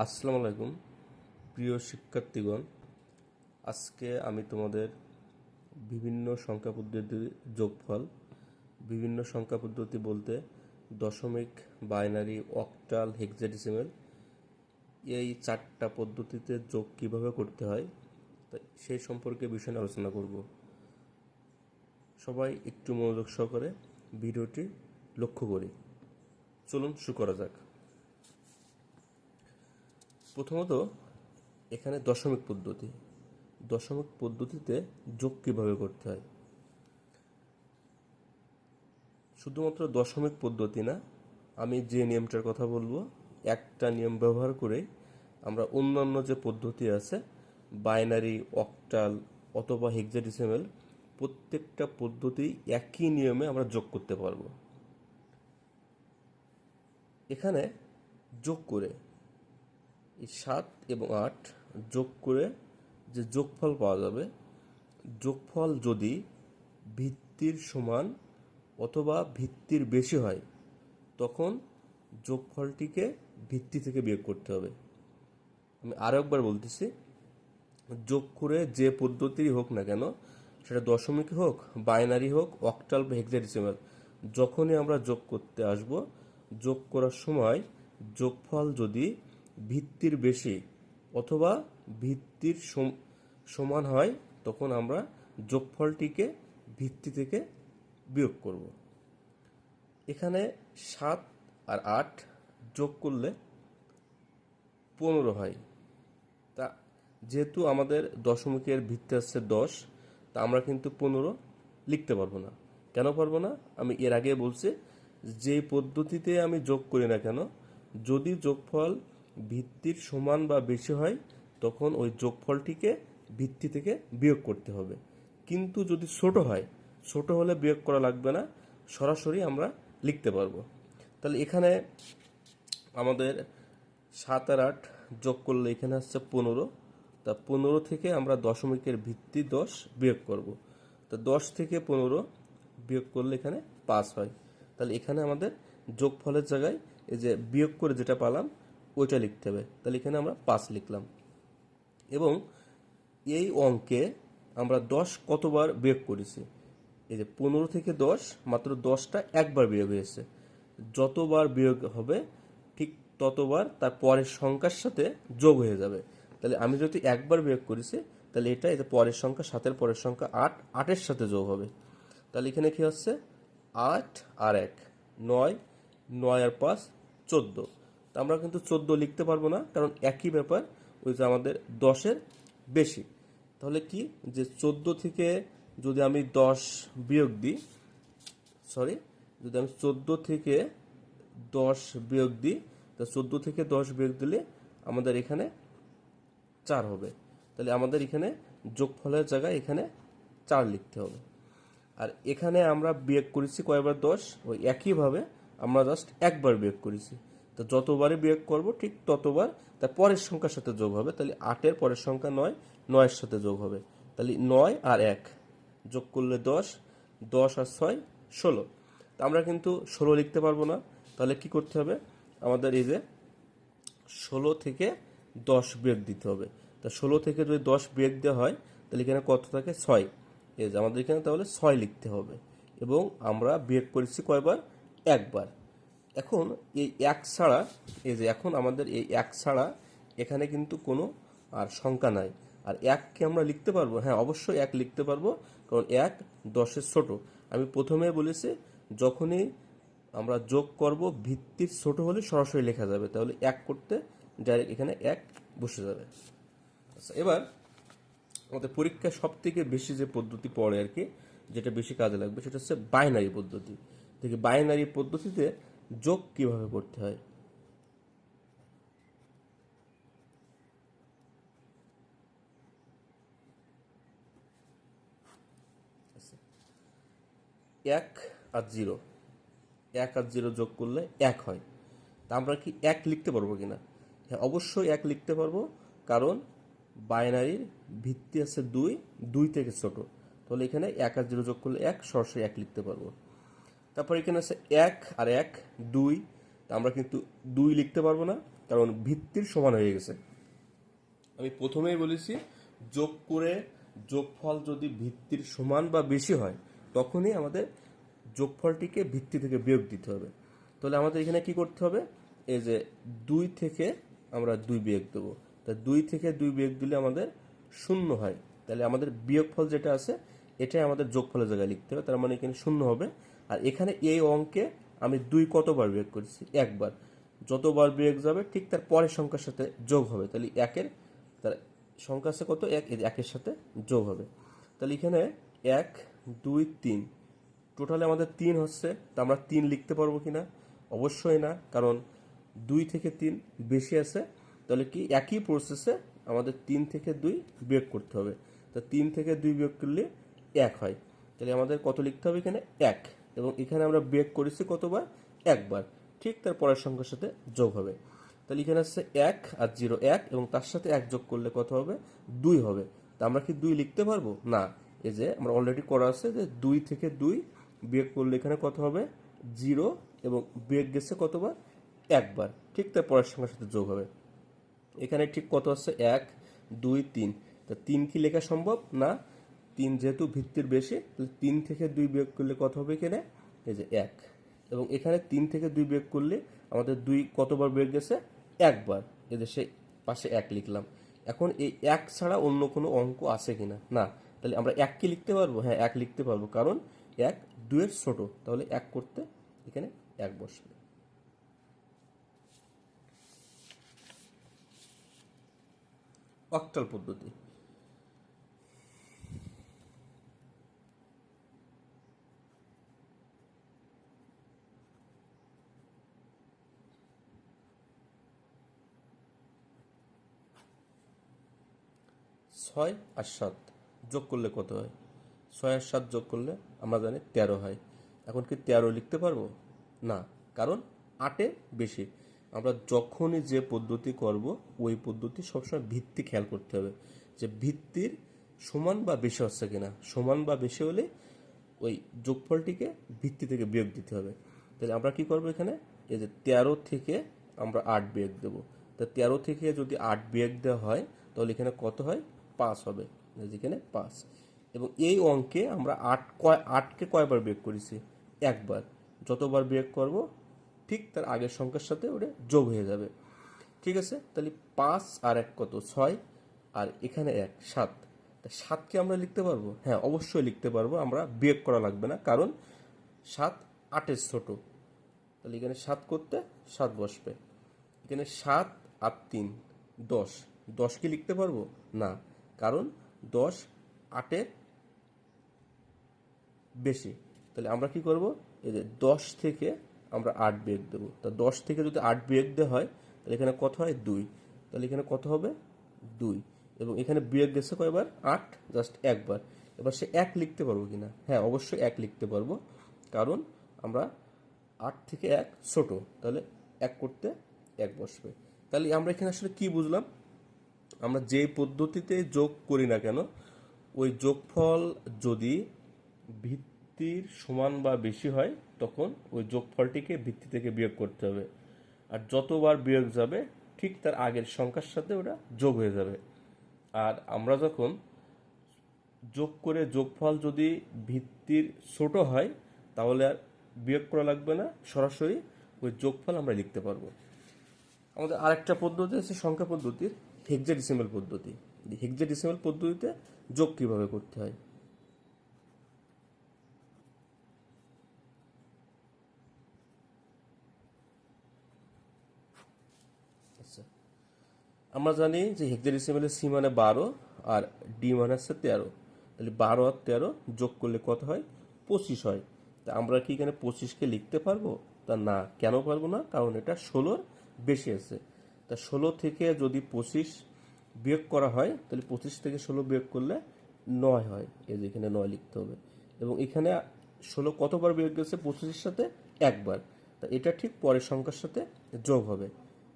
আসসালামু আলাইকুম প্রিয় শিক্ষার্থীগণ। আজকে আমি তোমাদের বিভিন্ন সংখ্যা পদ্ধতির যোগফল, বিভিন্ন সংখ্যা পদ্ধতি বলতে দশমিক, বাইনারি, অক্টাল, হেক্সাডেসিমাল, এই চারটা পদ্ধতিতে যোগ কিভাবে করতে হয় সেই সম্পর্কে বিষয় নিয়ে আলোচনা করব। সবাই একটু মনোযোগ সহকারে ভিডিওটি লক্ষ্য করি। চলুন শুরু করা যাক। প্রথমত এখানে দশমিক পদ্ধতিতে যোগ কিভাবে করতে হয়। শুধুমাত্র দশমিক পদ্ধতি না, আমি যে নিয়মটার কথা বলবো একটা নিয়ম ব্যবহার করে আমরা অন্যান্য যে পদ্ধতি আছে বাইনারি, অক্টাল অথবা হেক্সাডেসিমাল, প্রত্যেকটা পদ্ধতি একই নিয়মে আমরা যোগ করতে পারবো। এখানে যোগ করে এই 7 এবং 8 যোগ করে যে যোগফল পাওয়া যাবে, যোগফল যদি ভিত্তির সমান অথবা ভিত্তির বেশি হয় তখন যোগফলটিকে ভিত্তি থেকে বিয়োগ করতে হবে। আমি আরও একবার বলতেছি, যোগ করে যে পদ্ধতিই হোক না কেন, সেটা দশমিক হোক, বাইনারি হোক, অক্টাল বা হেক্সাডেসিমাল, যখনই আমরা যোগ করতে আসব, যোগ করার সময় যোগফল যদি ভিত্তির বেশি অথবা ভিত্তির সমান হয় তখন আমরা যোগফলটিকে ভিত্তি থেকে বিয়োগ করব। এখানে 7 আর 8 যোগ করলে 15 হয়। তা যেহেতু আমাদের দশমিকের ভিত্তি আছে 10, তা আমরা কিন্তু 15 লিখতে পারবো না। কেন পারবো না? আমি এর আগে বলছি, যে পদ্ধতিতে আমি যোগ করি না কেন, যদি যোগফল ভিত্তির সমান বা বেশি হয় তখন ওই যোগফলটিকে ভিত্তি থেকে বিয়োগ করতে হবে। কিন্তু যদি ছোট হয়, ছোট হলে বিয়োগ করা লাগবে না, সরাসরি আমরা লিখতে পারবো। তাহলে এখানে আমাদের 7 আর 8 যোগ করলে এখানে আসছে 15। তা 15 থেকে আমরা দশমিকের ভিত্তি 10 বিয়োগ করব। তো 10 থেকে 15 বিয়োগ করলে এখানে 5 হয়। তাহলে এখানে আমাদের যোগফলের জায়গায় এই যে বিয়োগ করে যেটা পেলাম ওইটা লিখতে হবে। তাহলে এখানে আমরা 5 লিখলাম। এবং এই অঙ্কে আমরা 10 কতবার বিয়োগ করেছি, এই যে 15 থেকে 10 মাত্র 10টা একবার বিয়োগ হয়েছে। যতবার বিয়োগ হবে ঠিক ততবার তার পরের সংখ্যার সাথে যোগ হয়ে যাবে। তাহলে আমি যদি একবার বিয়োগ করেছি, তাহলে এটা এই যে পরের সংখ্যা, 7-এর পরের সংখ্যা 8, 8-এর সাথে যোগ হবে। তাহলে এখানে কি হচ্ছে 8 আর 1 9, 9 আর 5 14। তা আমরা কিন্তু 14 লিখতে পারবো না, কারণ একই ব্যাপার, ওই যে আমাদের 10-এর বেশি। তাহলে কি, যে 14 থেকে যদি আমি 10 বিয়োগ দিই, যদি আমি 14 থেকে 10 বিয়োগ দিই, তা 14 থেকে 10 বিয়োগ দিলে আমাদের এখানে 4 হবে। তাহলে আমাদের এখানে যোগফলের জায়গায় এখানে 4 লিখতে হবে। আর এখানে আমরা বিয়োগ করেছি কয়বার 10, ওই একইভাবে আমরা জাস্ট একবার বিয়োগ করেছি। তো যতবারই বিয়োগ করব ঠিক ততবার তার পরের সংখ্যার সাথে যোগ হবে। তাহলে 8-এর পরের সংখ্যা 9, 9-এর সাথে যোগ হবে। তাহলে 9 আর 1 যোগ করলে 10, 10 আর 6 16। তা আমরা কিন্তু 16 লিখতে পারবো না। তাহলে কি করতে হবে, আমাদের এই যে 16 থেকে 10 বিয়োগ দিতে হবে। তা 16 থেকে যদি 10 বিয়োগ দেওয়া হয় তাহলে এখানে কত থাকে 6। এই যে আমাদের এখানে তাহলে 6 লিখতে হবে। এবং আমরা বিয়োগ করেছি কয়বার, একবার। এখন এই এক ছাড়া, এই যে এখন আমাদের এই এক ছাড়া এখানে কিন্তু কোনো আর সংখ্যা নাই। আর এককে আমরা লিখতে পারবো, হ্যাঁ অবশ্যই এক লিখতে পারবো, কারণ 1 10-এর ছোট। আমি প্রথমে বলেছি, যখনই আমরা যোগ করব ভিত্তির ছোট হলে সরাসরি লেখা যাবে। তাহলে এক করতে ডাইরেক্ট এখানে এক বসে যাবে। আচ্ছা, এবার আমাদের পরীক্ষায় সব থেকে বেশি যে পদ্ধতি পড়ে আর কি, যেটা বেশি কাজে লাগবে, সেটা হচ্ছে বাইনারি পদ্ধতি। দেখি বাইনারি পদ্ধতিতে যোগ কিভাবে করতে হয়। এক আর জিরো, 1 আর 0 যোগ করলে 1 হয়। তা আমরা কি 1 লিখতে পারবো কিনা? হ্যাঁ অবশ্যই 1 লিখতে পারবো, কারণ বাইনারির ভিত্তি আছে 2, 2 থেকে ছোট। তাহলে এখানে 1 আর 0 যোগ করলে 1, সরাসরি 1 লিখতে পারবো। তারপর এখানে আছে 1 আর 1 2, তা আমরা কিন্তু 2 লিখতে পারবো না, কারণ ভিত্তির সমান হয়ে গেছে। আমি প্রথমেই বলেছি যোগ করে যোগফল যদি ভিত্তির সমান বা বেশি হয় তখনই আমাদের যোগফলটিকে ভিত্তি থেকে বিয়োগ দিতে হবে। তাহলে আমাদের এখানে কি করতে হবে, এই যে 2 থেকে আমরা 2 বিয়োগ দেবো, তা 2 থেকে 2 বিয়োগ দিলে আমাদের 0 হয়। তাহলে আমাদের বিয়োগফল যেটা আছে এটাই আমাদের যোগফলের জায়গায় লিখতে হবে, তার মানে এখানে 0 হবে। আর এখানে এই অঙ্কে আমি 2 কতবার বিয়োগ করেছি, একবার। যতবার বিয়োগ যাবে ঠিক তার পরের সংখ্যার সাথে যোগ হবে, তাহলে একের তার সংখ্যা আছে কত, এক, একের সাথে যোগ হবে। তাহলে এখানে 1 2 3 টোটালে আমাদের 3 হচ্ছে, তা আমরা 3 লিখতে পারবো কিনা, অবশ্যই না, কারণ 2 থেকে 3 বেশি আছে। তাহলে কি একই প্রসেসে আমাদের 3 থেকে 2 বিয়োগ করতে হবে। তো 3 থেকে 2 বিয়োগ করলে 1 হয়। তাহলে আমাদের কত লিখতে হবে এখানে, 1। এবং এখানে আমরা বিয়োগ করেছি কতবার, একবার, ঠিক তার পরের সংখ্যার সাথে যোগ হবে। তাহলে এখানে আসছে 1 আর 0 1, এবং তার সাথে 1 যোগ করলে কত হবে, 2 হবে। তা আমরা কি 2 লিখতে পারবো না, এই যে আমরা অলরেডি করা আছে যে 2 থেকে 2 বিয়োগ করলে এখানে কত হবে, 0, এবং বিয়োগ গেছে কতবার, একবার, ঠিক তার পরের সংখ্যার সাথে যোগ হবে। এখানে ঠিক কত আছে, 1 2 3, তা 3 কি লেখা সম্ভব না, 3 যেহেতু ভিত্তির বেশি, তাহলে 3 থেকে 2 বিয়োগ করলে কত হবে এখানে, এই যে 1। এবং এখানে 3 থেকে 2 বিয়োগ করলে আমাদের 2 কতবার বিয়োগ গেছে, একবার, এই যে সেই পাশে 1 লিখলাম। এখন এই 1 ছাড়া অন্য কোনো অঙ্ক আছে কিনা, না, তাহলে আমরা 1 কি লিখতে পারবো, হ্যাঁ 1 লিখতে পারবো, কারণ 1 2 এর ছোট, তাহলে 1 করতে এখানে 1 বসবে। অক্টাল পদ্ধতি। 6 আর 7 যোগ করলে কত হয়, 6 আর 7 যোগ করলে আমরা জানি 13 হয়। এখন কি 13 লিখতে পারবো না, কারণ 8-এ বেশি। আমরা যখনই যে পদ্ধতি করব ওই পদ্ধতি সবসময় ভিত্তি খেয়াল করতে হবে, যে ভিত্তির সমান বা বেশি হচ্ছে কিনা। সমান বা বেশি হলে ওই যোগফলটিকে ভিত্তি থেকে বিয়োগ দিতে হবে। তাহলে আমরা কি করব এখানে, এই যে 13 থেকে আমরা 8 বিয়োগ দেবো। তা 13 থেকে যদি 8 বিয়োগ দেওয়া হয় তাহলে এখানে কত হয়, 5 হবে, যেখানে 5। এবং এই অঙ্কে আমরা 8কে কয়বার বিয়োগ করেছি, একবার। যতবার বিয়োগ করব ঠিক তার আগের সংখ্যার সাথে ওটা যোগ হয়ে যাবে। ঠিক আছে, তাহলে 5 আর 1 কত, 6, আর এখানে 1 7। তা 7কে আমরা লিখতে পারবো, হ্যাঁ অবশ্যই লিখতে পারবো, আমরা বিয়োগ করা লাগবে না, কারণ 7 8-এর ছোট। তাহলে এখানে 7 করতে 7 বসবে। এখানে 7 আর 3 10, 10 কি লিখতে পারবো না, কারণ 10 8-এর বেশি। তাহলে আমরা কি করব, এই যে 10 থেকে আমরা 8 বিয়োগ দেবো। তা 10 থেকে যদি 8 বিয়োগ দেওয়া হয় তাহলে এখানে কত হয়, 2। তাহলে এখানে কত হবে, 2। এবং এখানে বিয়োগ গেছে কয়বার, 8, জাস্ট একবার। এবার সে 1 লিখতে পারবো কিনা, হ্যাঁ অবশ্যই 1 লিখতে পারবো, কারণ আমরা 8 থেকে 1 ছোট, তাহলে 1 করতে 1 বসবে। তাহলে আমরা এখানে আসলে কি বুঝলাম, আমরা যেই পদ্ধতিতে যোগ করি না কেন ওই যোগফল যদি ভিত্তির সমান বা বেশি হয় তখন ওই যোগফলটিকে ভিত্তি থেকে বিয়োগ করতে হবে। আর যতবার বিয়োগ যাবে ঠিক তার আগের সংখ্যার সাথে ওটা যোগ হয়ে যাবে। আর আমরা যখন যোগ করে যোগফল যদি ভিত্তির ছোট হয় তাহলে আর বিয়োগ করা লাগবে না, সরাসরি ওই যোগফল আমরা লিখতে পারবো। আমাদের আরেকটা পদ্ধতি আছে সংখ্যা পদ্ধতির, হেক্সাডেসিমাল পদ্ধতি। হেক্সাডেসিমাল পদ্ধতিতে যোগ কিভাবে করতে হয়, আচ্ছা আমরা জানি যে হেক্সাডেসিমালের সি মানে 12 আর ডি মানে হচ্ছে 13। তাহলে 12 আর 13 যোগ করলে কত হয়, 25 হয়। তা আমরা কি এখানে 25কে লিখতে পারবো, তা না, কেন পারবো না, কারণ এটা 16-র বেশি আছে। তা 16 থেকে যদি 25 বিয়োগ করা হয় তাহলে 25 থেকে 16 বিয়োগ করলে 9 হয়, এই যে এখানে 9 লিখতে হবে। এবং এখানে 16 কতবার বিয়োগ গেছে 25-এর সাথে, একবার। তা এটা ঠিক পরের সংখ্যার সাথে যোগ হবে।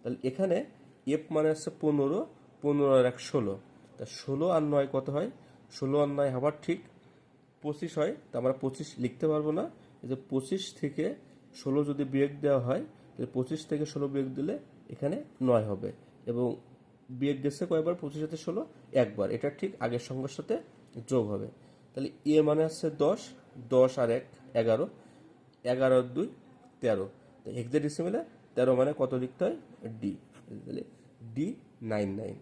তাহলে এখানে এফ মানে হচ্ছে 15, 15 আর 1 16। তা 16 আর 9 কত হয়, 16 আর 9 আবার ঠিক 25 হয়। তা আমরা 25 লিখতে পারবো না, এই যে 25 থেকে 16 যদি বিয়োগ দেওয়া হয় তাহলে 25 থেকে 16 বিয়োগ দিলে এখানে 9 হবে এবং বিয়োগ গেছে কয়বার, 25 সাথে 16 একবার, এটা ঠিক আগের সংখ্যার সাথে যোগ হবে। তাহলে এ মানে হচ্ছে 10, 10 আর 1 11, 11 আর 2 13। তো হেক্সাডেসিমেলে 13 মানে কত লিখতে হয়, ডি। তাহলে D 99।